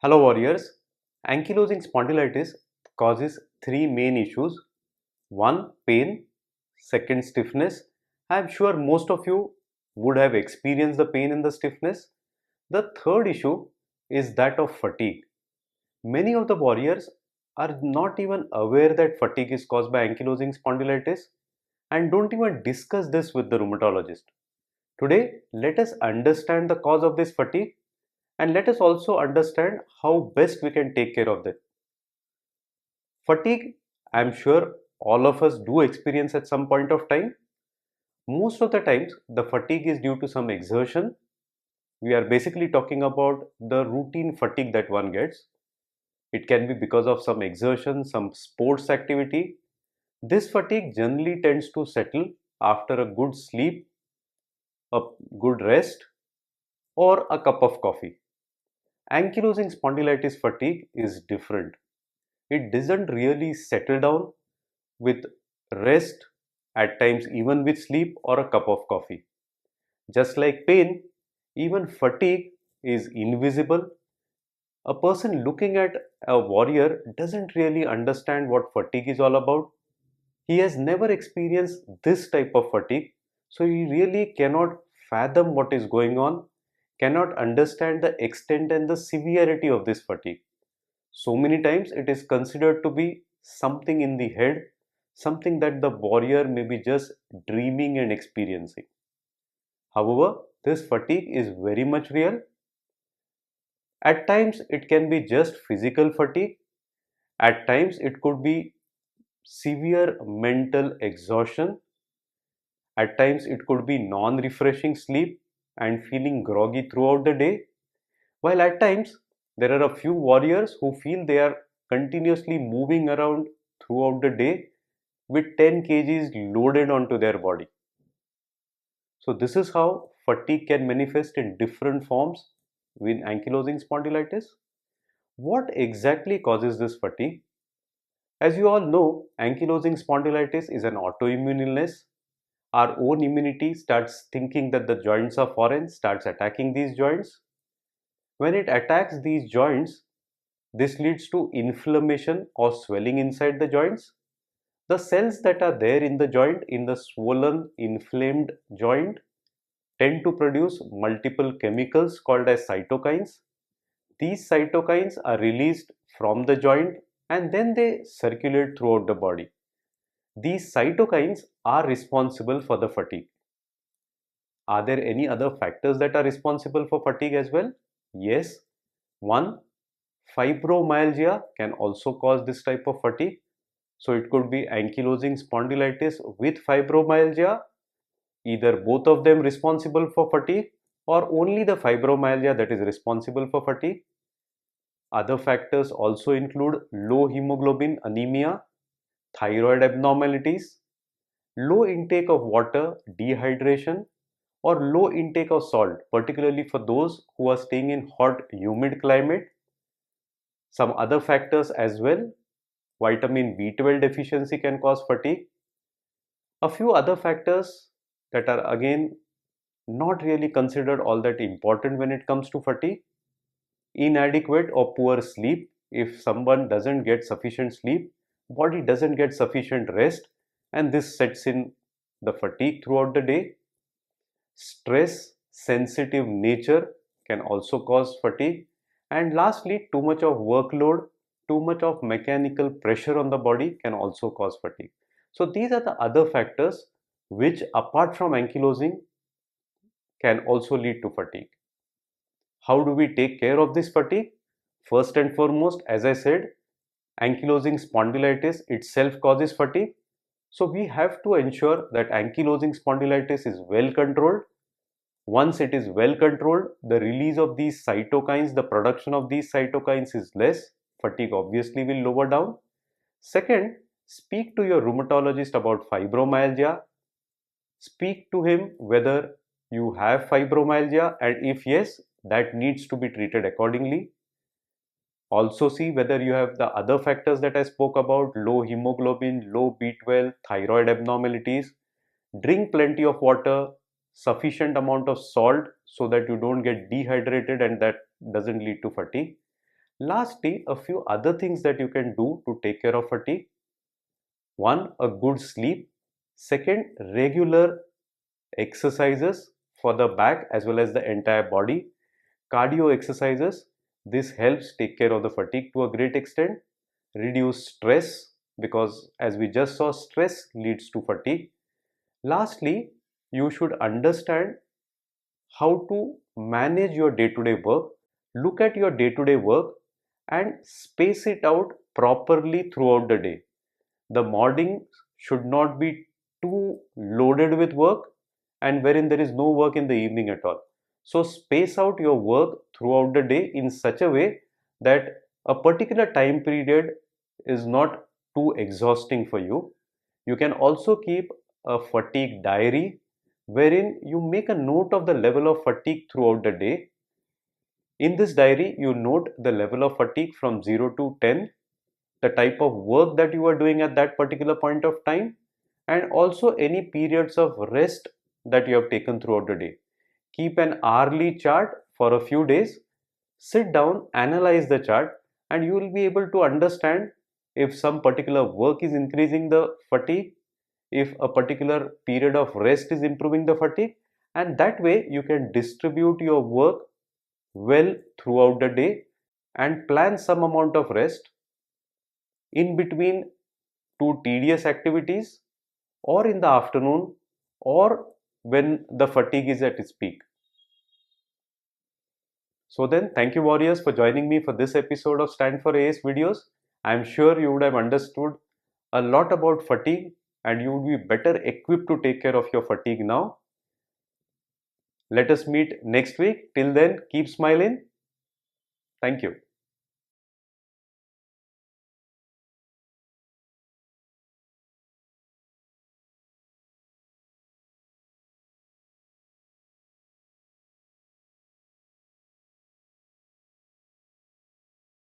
Hello warriors. Ankylosing spondylitis causes three main issues. One, pain. Second, stiffness. I am sure most of you would have experienced the pain and the stiffness. The third issue is that of fatigue. Many of the warriors are not even aware that fatigue is caused by ankylosing spondylitis and don't even discuss this with the rheumatologist. Today, let us understand the cause of this fatigue and let us also understand how best we can take care of it. Fatigue, I'm sure all of us do experience at some point of time. Most of the times, the fatigue is due to some exertion. We are basically talking about the routine fatigue that one gets. It can be because of some exertion, some sports activity. This fatigue generally tends to settle after a good sleep, a good rest, or a cup of coffee. Ankylosing spondylitis fatigue is different. It doesn't really settle down with rest, at times even with sleep or a cup of coffee. Just like pain, even fatigue is invisible. A person looking at a warrior doesn't really understand what fatigue is all about. He has never experienced this type of fatigue, so he really cannot fathom what is going on, cannot understand the extent and the severity of this fatigue. So many times it is considered to be something in the head, something that the warrior may be just dreaming and experiencing. However, this fatigue is very much real. At times it can be just physical fatigue, at times it could be severe mental exhaustion, at times it could be non refreshing sleep and feeling groggy throughout the day, while at times there are a few warriors who feel they are continuously moving around throughout the day with 10 kgs loaded onto their body. So this is how fatigue can manifest in different forms with ankylosing spondylitis. What exactly causes this fatigue? As you all know, ankylosing spondylitis is an autoimmune illness. Our own immunity starts thinking that the joints are foreign, starts attacking these joints. When it attacks these joints, this leads to inflammation or swelling inside the joints. The cells that are there in the joint, in the swollen, inflamed joint, tend to produce multiple chemicals called as cytokines. These cytokines are released from the joint and then they circulate throughout the body. These cytokines are responsible for the fatigue. Are there any other factors that are responsible for fatigue as well? Yes. One, fibromyalgia can also cause this type of fatigue. So it could be ankylosing spondylitis with fibromyalgia, either both of them responsible for fatigue or only the fibromyalgia that is responsible for fatigue. Other factors also include low hemoglobin anemia, thyroid abnormalities, low intake of water, dehydration, or low intake of salt, particularly for those who are staying in hot, humid climate. Some other factors as well, vitamin B12 deficiency can cause fatigue. A few other factors that are again not really considered all that important when it comes to fatigue. Inadequate or poor sleep. If someone doesn't get sufficient sleep, body doesn't get sufficient rest, and this sets in the fatigue throughout the day. Stress sensitive nature can also cause fatigue. And lastly, too much of workload, too much of mechanical pressure on the body can also cause fatigue. So these are the other factors which, apart from ankylosing, can also lead to fatigue. How do we take care of this fatigue? First and foremost, as I said, ankylosing spondylitis itself causes fatigue. So we have to ensure that ankylosing spondylitis is well controlled. Once it is well controlled, the release of these cytokines, the production of these cytokines is less. Fatigue obviously will lower down. Second, speak to your rheumatologist about fibromyalgia. Speak to him whether you have fibromyalgia, and if yes, that needs to be treated accordingly. Also see whether you have the other factors that I spoke about: low hemoglobin, low B12, thyroid abnormalities. Drink plenty of water, sufficient amount of salt so that you don't get dehydrated and that doesn't lead to fatigue. Lastly, a few other things that you can do to take care of fatigue. One, a good sleep. Second, regular exercises for the back as well as the entire body. Cardio exercises. This helps take care of the fatigue to a great extent. Reduce stress, because as we just saw, stress leads to fatigue. Lastly, you should understand how to manage your day-to-day work. Look at your day-to-day work and space it out properly throughout the day. The morning should not be too loaded with work, and wherein there is no work in the evening at all. So space out your work throughout the day in such a way that a particular time period is not too exhausting for you. You can also keep a fatigue diary wherein you make a note of the level of fatigue throughout the day. In this diary, you note the level of fatigue from 0 to 10, the type of work that you are doing at that particular point of time, and also any periods of rest that you have taken throughout the day. Keep an hourly chart for a few days, sit down, analyze the chart, and you will be able to understand if some particular work is increasing the fatigue, if a particular period of rest is improving the fatigue, and that way you can distribute your work well throughout the day and plan some amount of rest in between two tedious activities, or in the afternoon, or when the fatigue is at its peak. So then, thank you warriors for joining me for this episode of Stand for AS videos. I am sure you would have understood a lot about fatigue and you would be better equipped to take care of your fatigue now. Let us meet next week. Till then, keep smiling. Thank you.